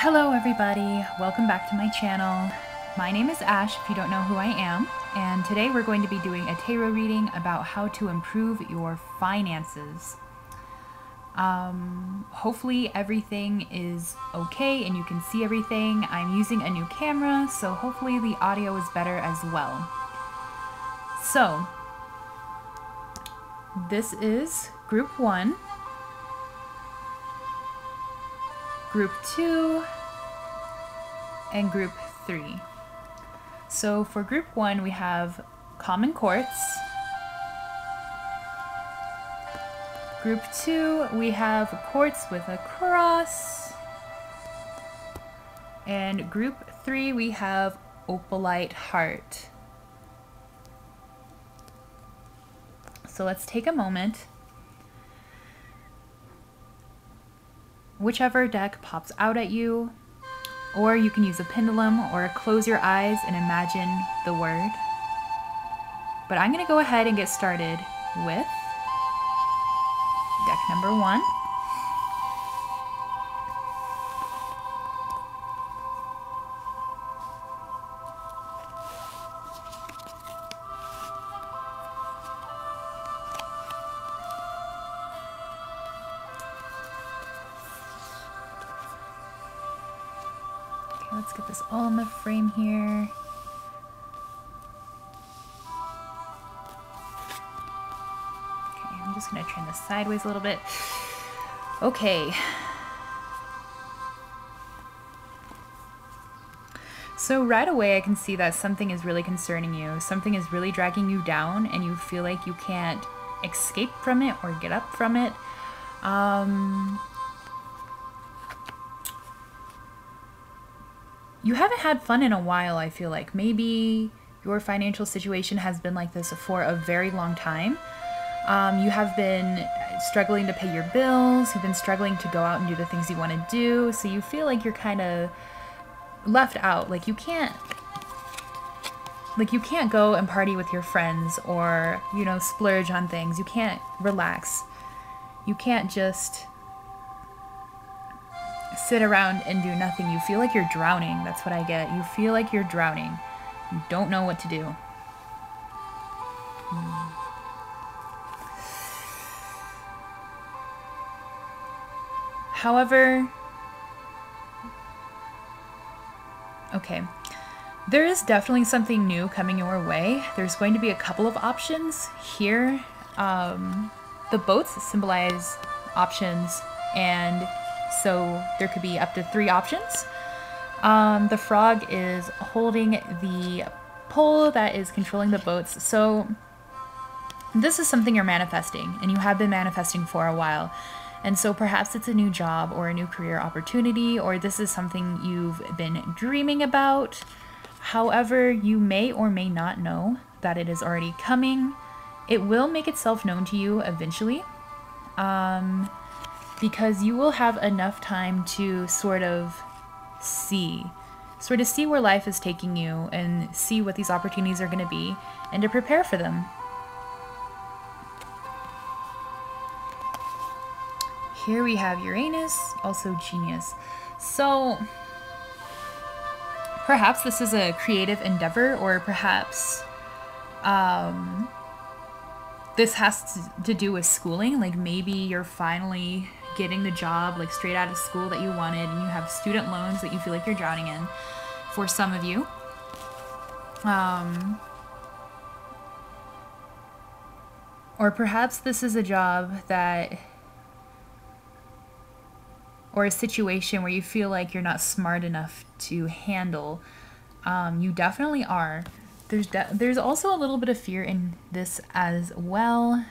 Hello everybody, welcome back to my channel. My name is Ash if you don't know who I am, and today we're going to be doing a tarot reading about how to improve your finances. Hopefully everything is okay and you can see everything. I'm using a new camera, so hopefully the audio is better as well. So, this is group 1. Group 2, and group 3. So for group 1 we have common quartz. Group 2 we have quartz with a cross. And group 3 we have opalite heart. So let's take a moment. Whichever deck pops out at you, or you can use a pendulum or close your eyes and imagine the word. But I'm going to go ahead and get started with deck number 1. Let's get this all in the frame here. Okay, I'm just going to turn this sideways a little bit. Okay. So right away I can see that something is really concerning you. Something is really dragging you down and you feel like you can't escape from it or get up from it. You haven't had fun in a while, I feel like. Maybe your financial situation has been like this for a very long time. You have been struggling to pay your bills. You've been struggling to go out and do the things you want to do. So you feel like you're kind of left out. Like you can't go and party with your friends or, you know, splurge on things. You can't relax. You can't just sit around and do nothing. You feel like you're drowning. That's what I get. You feel like you're drowning. You don't know what to do. However, okay, there is definitely something new coming your way. There's going to be a couple of options here. The boats symbolize options, and so there could be up to 3 options. The frog is holding the pole that is controlling the boats. So this is something you're manifesting, and you have been manifesting for a while. And so perhaps it's a new job or a new career opportunity, or this is something you've been dreaming about. However, you may or may not know that it is already coming. It will make itself known to you eventually. Because you will have enough time to sort of see where life is taking you and see what these opportunities are going to be and to prepare for them. Here we have Uranus, also genius. So perhaps this is a creative endeavor, or perhaps this has to do with schooling. Like maybe you're finally getting the job like straight out of school that you wanted, and you have student loans that you feel like you're drowning in for some of you. Or perhaps this is a job that, or a situation where you feel like you're not smart enough to handle. You definitely are. There's also a little bit of fear in this as well,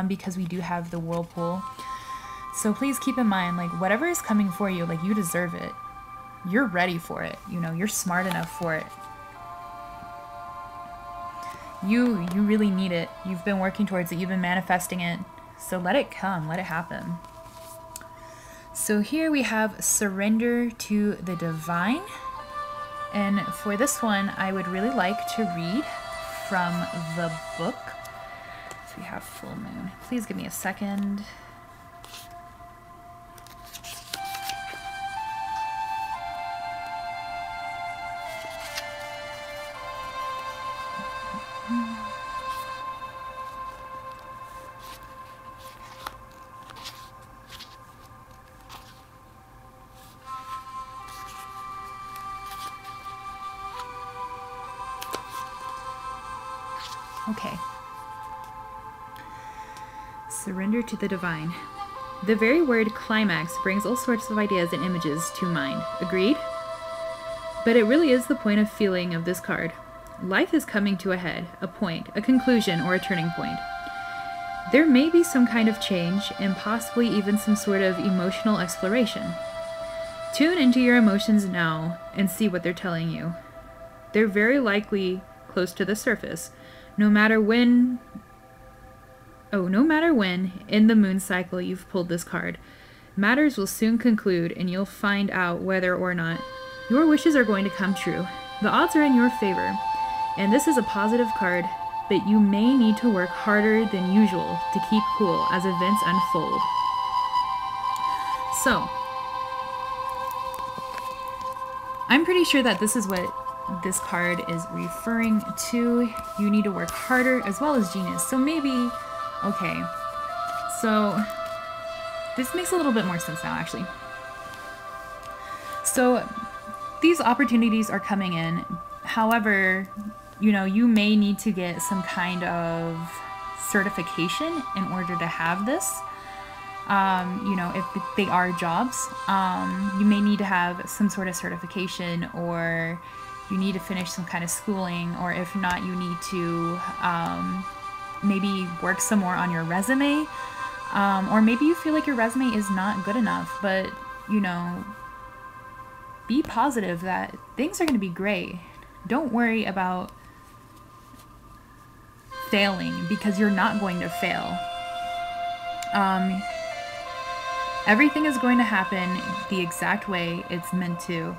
because we do have the whirlpool. So please keep in mind, like, whatever is coming for you, like, you deserve it. You're ready for it. You know, you're smart enough for it. You really need it. You've been working towards it. You've been manifesting it. So let it come. Let it happen. So here we have surrender to the divine. And for this one, I would really like to read from the book. So we have full moon. Please give me a second. Okay. Surrender to the divine. The very word climax brings all sorts of ideas and images to mind. Agreed? But it really is the point of feeling of this card. Life is coming to a head, a point, a conclusion, or a turning point. There may be some kind of change, and possibly even some sort of emotional exploration. Tune into your emotions now and see what they're telling you. They're very likely close to the surface, no matter when in the moon cycle you've pulled this card. Matters will soon conclude, and you'll find out whether or not your wishes are going to come true. The odds are in your favor, and this is a positive card, but you may need to work harder than usual to keep cool as events unfold. So, I'm pretty sure that this is what this card is referring to. You need to work harder as well as genius. So maybe, okay, so this makes a little bit more sense now, actually. So these opportunities are coming in. However, you know, you may need to get some kind of certification in order to have this. You know, if they are jobs, you may need to have some sort of certification, or you need to finish some kind of schooling, or if not, you need to maybe work some more on your resume, or maybe you feel like your resume is not good enough, but, you know, be positive that things are going to be great. Don't worry about failing, because you're not going to fail. Everything is going to happen the exact way it's meant to,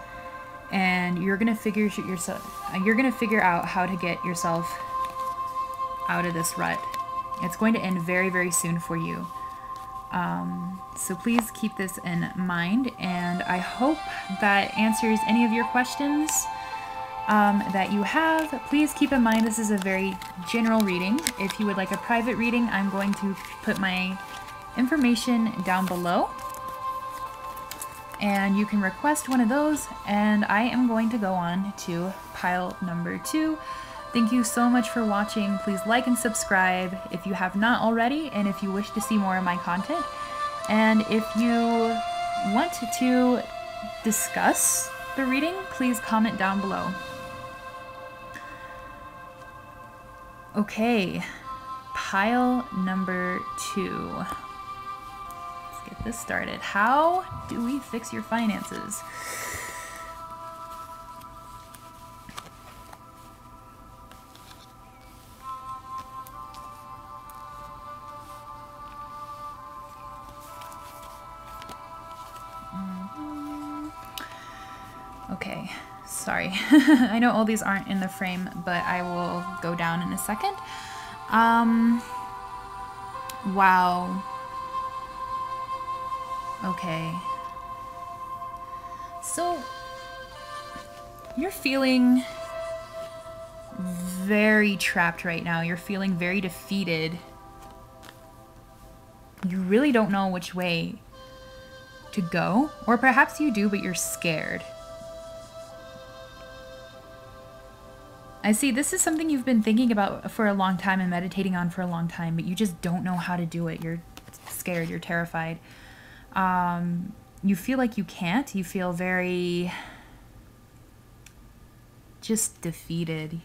and you're gonna figure out how to get yourself out of this rut. It's going to end very, very soon for you. So please keep this in mind, and I hope that answers any of your questions that you have. Please keep in mind this is a very general reading. If you would like a private reading, I'm going to put my information down below, and you can request one of those, and I am going to go on to pile number 2. Thank you so much for watching. Please like and subscribe if you have not already, and if you wish to see more of my content. And if you want to discuss the reading, please comment down below. Okay, pile number 2. Let's get this started. How do we fix your finances? Okay, sorry. I know all these aren't in the frame, but I will go down in a second. Wow. Okay. So, you're feeling very trapped right now. You're feeling very defeated. You really don't know which way to go, or perhaps you do, but you're scared. I see this is something you've been thinking about for a long time and meditating on for a long time, but you just don't know how to do it. You're scared, you're terrified. You feel like you can't. You feel very just defeated.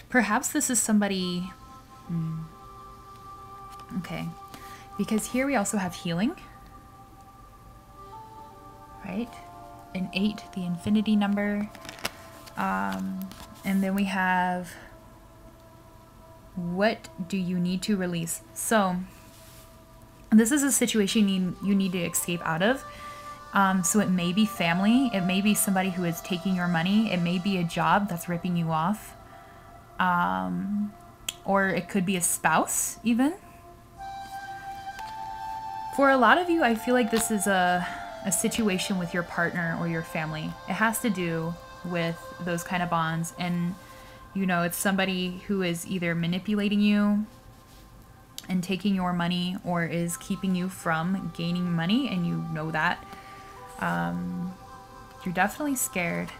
Perhaps this is somebody... Okay, because here we also have healing, right? An 8, the infinity number, and then we have, what do you need to release? So this is a situation you need to escape out of. So it may be family, it may be somebody who is taking your money, it may be a job that's ripping you off, or it could be a spouse even. For a lot of you, I feel like this is a situation with your partner or your family. It has to do with those kind of bonds, and you know, it's somebody who is either manipulating you and taking your money, or is keeping you from gaining money, and you know that. You're definitely scared.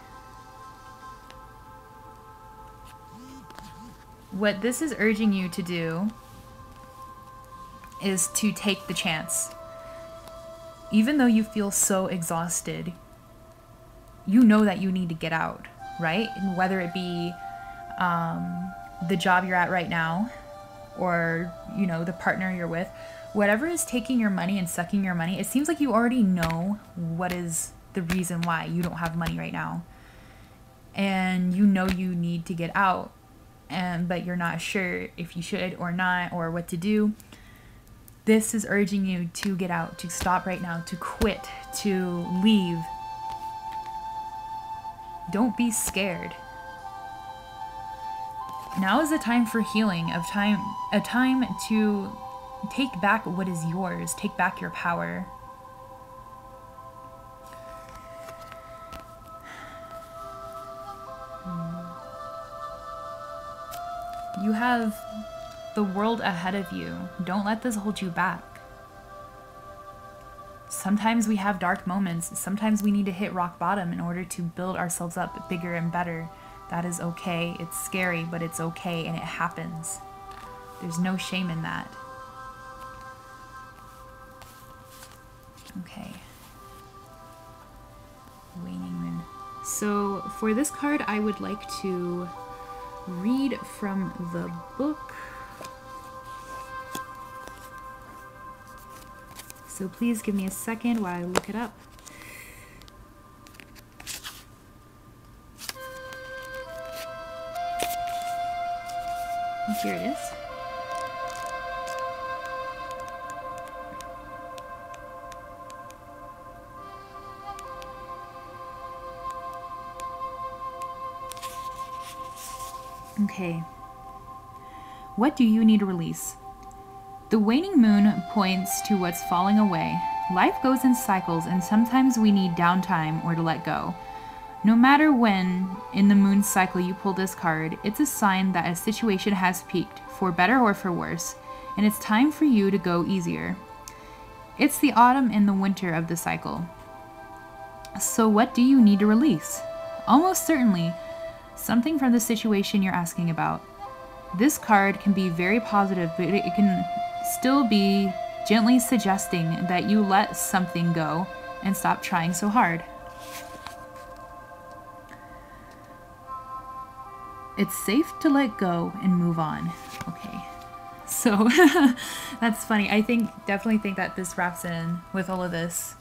what this is urging you to do is to take the chance. Even though you feel so exhausted, you know that you need to get out, right? And whether it be the job you're at right now, or, you know, the partner you're with, whatever is taking your money and sucking your money, it seems like you already know what is the reason why you don't have money right now. And you know you need to get out, but you're not sure if you should or not, or what to do. This is urging you to get out, to stop right now, to quit, to leave. Don't be scared. Now is the time for healing, a time to take back what is yours, take back your power. You have the world ahead of you. Don't let this hold you back. Sometimes we have dark moments. Sometimes we need to hit rock bottom in order to build ourselves up bigger and better. That is okay. It's scary, but it's okay, and it happens. There's no shame in that. Okay. Waning Moon. So for this card, I would like to read from the book. So please give me a second while I look it up. Here it is. Okay. What do you need to release? The waning moon points to what's falling away. Life goes in cycles, and sometimes we need downtime or to let go. No matter when in the moon cycle you pull this card, it's a sign that a situation has peaked, for better or for worse, and it's time for you to go easier. It's the autumn and the winter of the cycle. So what do you need to release? Almost certainly, something from the situation you're asking about. This card can be very positive, but it can still be gently suggesting that you let something go and stop trying so hard. It's safe to let go and move on. Okay, so that's funny. I definitely think that this wraps in with all of this.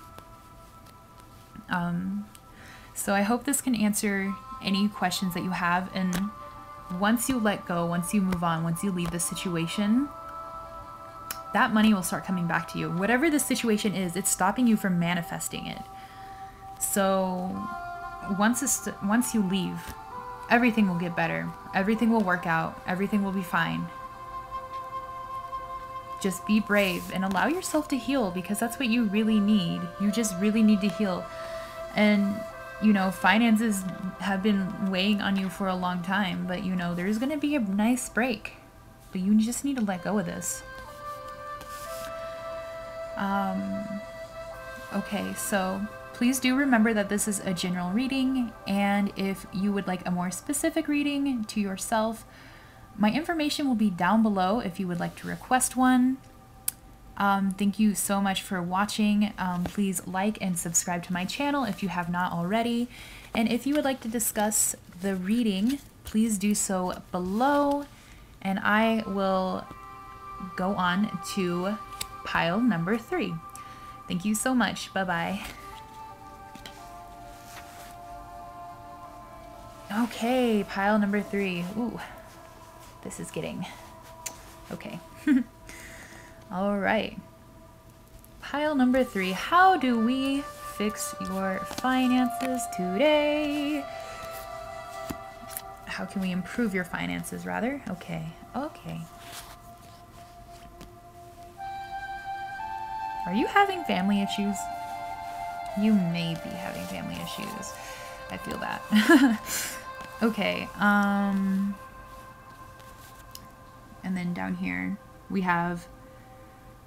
So I hope this can answer any questions that you have. And once you let go, once you move on, once you leave the situation, that money will start coming back to you. Whatever the situation is, it's stopping you from manifesting it. So once you leave, everything will get better. Everything will work out. Everything will be fine. Just be brave and allow yourself to heal, because that's what you really need. You just really need to heal. And, you know, finances have been weighing on you for a long time, but, you know, there's going to be a nice break. But you just need to let go of this. Okay, so please do remember that this is a general reading, and if you would like a more specific reading to yourself, my information will be down below if you would like to request one. Thank you so much for watching. Please like and subscribe to my channel if you have not already. And if you would like to discuss the reading, please do so below, and I will go on to pile number 3. Thank you so much. Bye-bye. Okay, pile number 3. Ooh, this is getting... Okay. All right. Pile number 3. How do we fix your finances today? How can we improve your finances, rather? Okay. Okay. Are you having family issues? You may be having family issues. I feel that. Okay. And then down here we have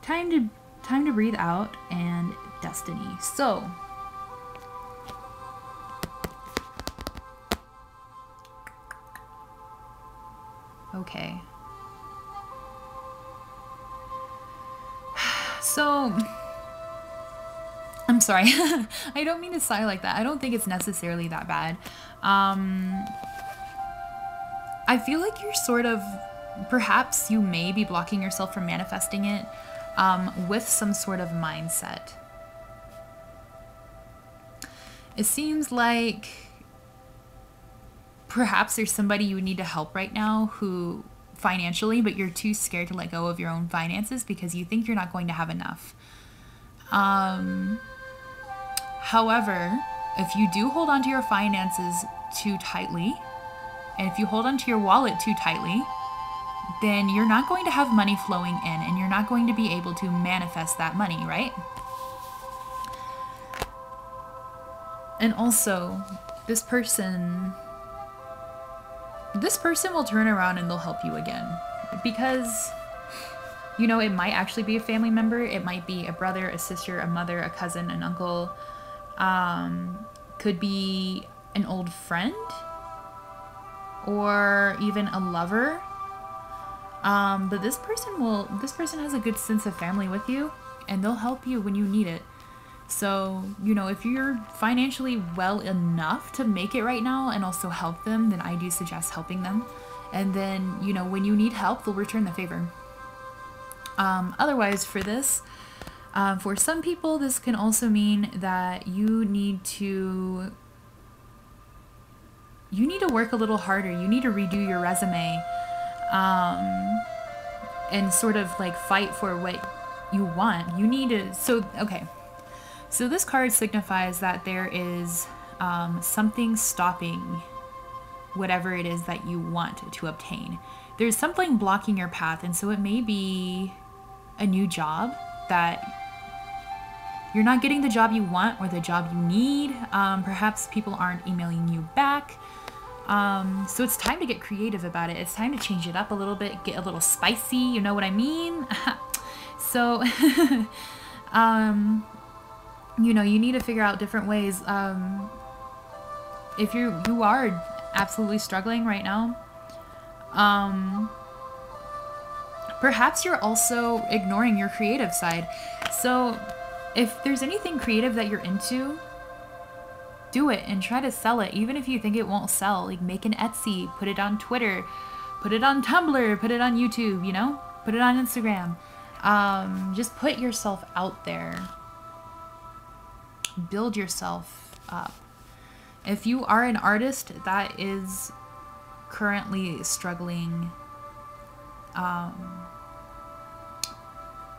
time to breathe out and destiny. So Okay. So, I'm sorry. I don't mean to sigh like that. I don't think it's necessarily that bad. I feel like you're sort of, perhaps you may be blocking yourself from manifesting it with some sort of mindset. It seems like perhaps there's somebody you need to help right now who financially, but you're too scared to let go of your own finances because you think you're not going to have enough. However, if you do hold on to your finances too tightly, and if you hold on to your wallet too tightly, then you're not going to have money flowing in and you're not going to be able to manifest that money, right? And also, this person will turn around and they'll help you again. Because, you know, it might actually be a family member. It might be a brother, a sister, a mother, a cousin, an uncle. Could be an old friend. Or even a lover. But this person has a good sense of family with you. And they'll help you when you need it. So, you know, if you're financially well enough to make it right now and also help them, then I do suggest helping them. And then, you know, when you need help, they'll return the favor. Otherwise, for this, for some people, this can also mean that you need to work a little harder. You need to redo your resume and sort of like fight for what you want. You need to, okay. So this card signifies that there is something stopping whatever it is that you want to obtain. There's something blocking your path, and so it may be a new job that you're not getting the job you want or the job you need. Perhaps people aren't emailing you back. So it's time to get creative about it. It's time to change it up a little bit, get a little spicy, you know what I mean? So, you know, you need to figure out different ways. If you are absolutely struggling right now, perhaps you're also ignoring your creative side. So if there's anything creative that you're into, do it and try to sell it. Even if you think it won't sell, like make an Etsy, put it on Twitter, put it on Tumblr, put it on YouTube, you know, put it on Instagram. Just put yourself out there. Build yourself up. If you are an artist that is currently struggling,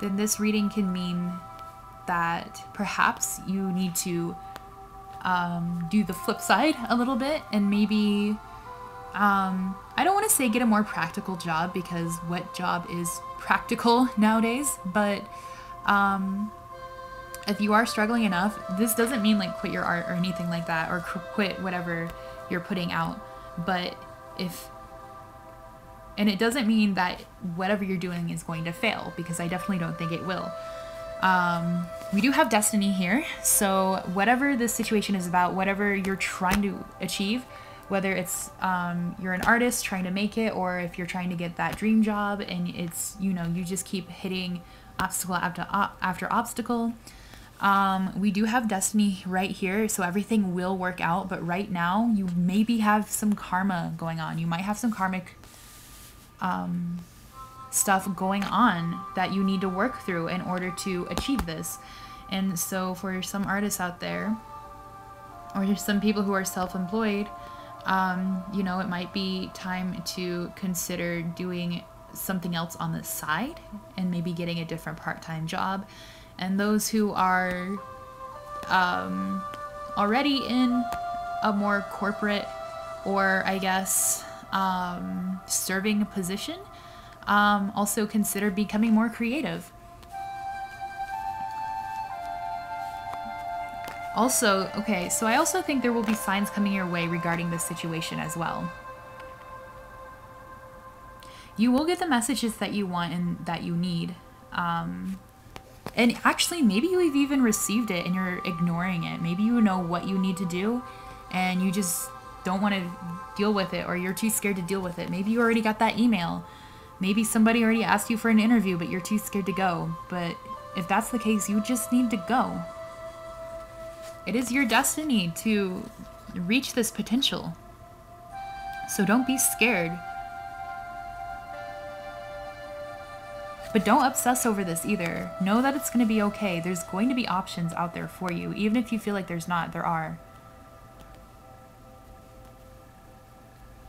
then this reading can mean that perhaps you need to do the flip side a little bit and maybe, I don't want to say get a more practical job because what job is practical nowadays, but if you are struggling enough, this doesn't mean like quit your art or anything like that or quit whatever you're putting out, but and it doesn't mean that whatever you're doing is going to fail, because I definitely don't think it will. We do have destiny here, so whatever this situation is about, whatever you're trying to achieve, whether it's you're an artist trying to make it, or if you're trying to get that dream job and it's, you know, you just keep hitting obstacle after obstacle, we do have destiny right here, so everything will work out. But right now you maybe have some karma going on. You might have some karmic stuff going on that you need to work through in order to achieve this. And so for some artists out there, or just some people who are self-employed, you know, it might be time to consider doing something else on the side and maybe getting a different part-time job. And those who are already in a more corporate, or I guess serving position, also consider becoming more creative. Also, okay, so I also think there will be signs coming your way regarding this situation as well. You will get the messages that you want and that you need. And actually, maybe you've even received it and you're ignoring it. Maybe you know what you need to do and you just don't want to deal with it, or you're too scared to deal with it. Maybe you already got that email. Maybe somebody already asked you for an interview, but you're too scared to go. But if that's the case, you just need to go. It is your destiny to reach this potential. So don't be scared. But don't obsess over this either. Know that it's going to be okay. There's going to be options out there for you. Even if you feel like there's not, there are.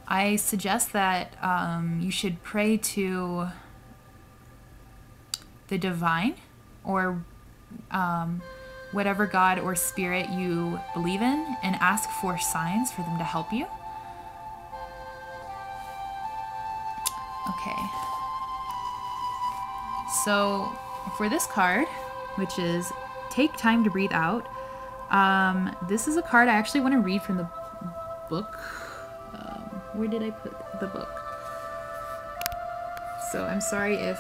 I suggest that you should pray to the divine, or whatever God or spirit you believe in, and ask for signs for them to help you. Okay. So for this card, which is Take Time to Breathe Out, this is a card I actually want to read from the book. Where did I put the book? So I'm sorry if...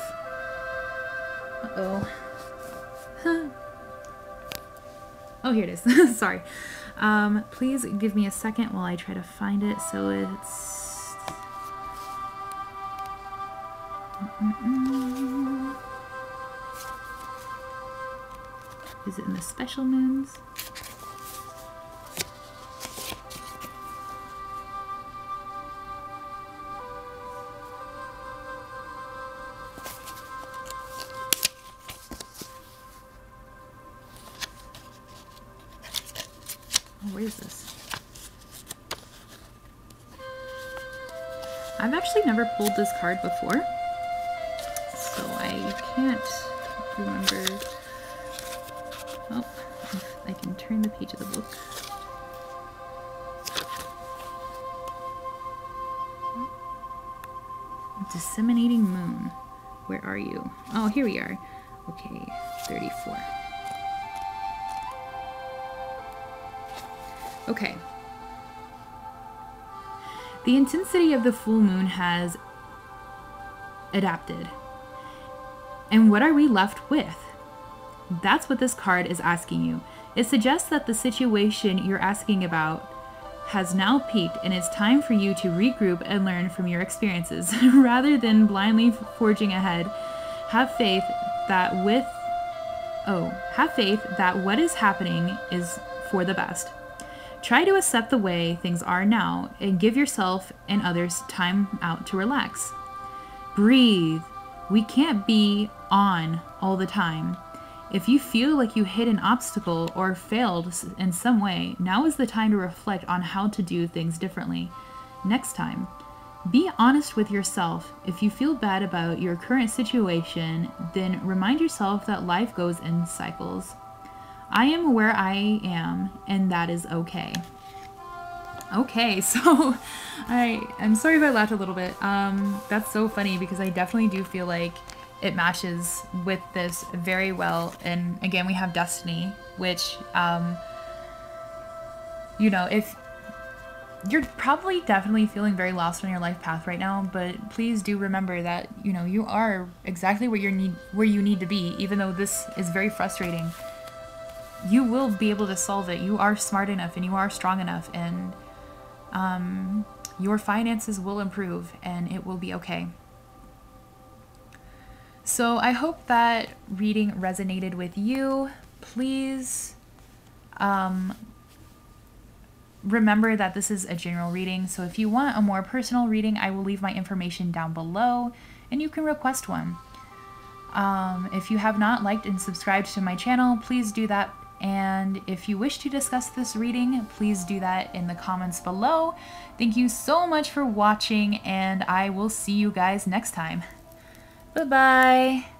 Uh-oh. Oh, here it is. Sorry. Please give me a second while I try to find it. So it's... Is it in the special moons? Oh, where is this? I've actually never pulled this card before, so I can't remember. Oh, if I can turn the page of the book. Disseminating Moon. Where are you? Oh, here we are. Okay, 34. Okay. The intensity of the full moon has adapted. And what are we left with? That's what this card is asking you. It suggests that the situation you're asking about has now peaked, and it's time for you to regroup and learn from your experiences. Rather than blindly forging ahead, have faith that what is happening is for the best. Try to accept the way things are now and give yourself and others time out to relax. Breathe. We can't be on all the time. If you feel like you hit an obstacle or failed in some way, now is the time to reflect on how to do things differently next time. Be honest with yourself. If you feel bad about your current situation, then remind yourself that life goes in cycles. I am where I am, and that is okay. Okay, so I'm sorry if I laughed a little bit. That's so funny because I definitely do feel like it matches with this very well. And again, we have Destiny, which, you know, if you're probably definitely feeling very lost on your life path right now, but please do remember that, you know, you are exactly where you need to be, even though this is very frustrating. You will be able to solve it. You are smart enough and you are strong enough, and your finances will improve and it will be okay. So I hope that reading resonated with you. Please remember that this is a general reading. So if you want a more personal reading, I will leave my information down below and you can request one. If you have not liked and subscribed to my channel, please do that. And if you wish to discuss this reading, please do that in the comments below. Thank you so much for watching, and I will see you guys next time. Bye-bye.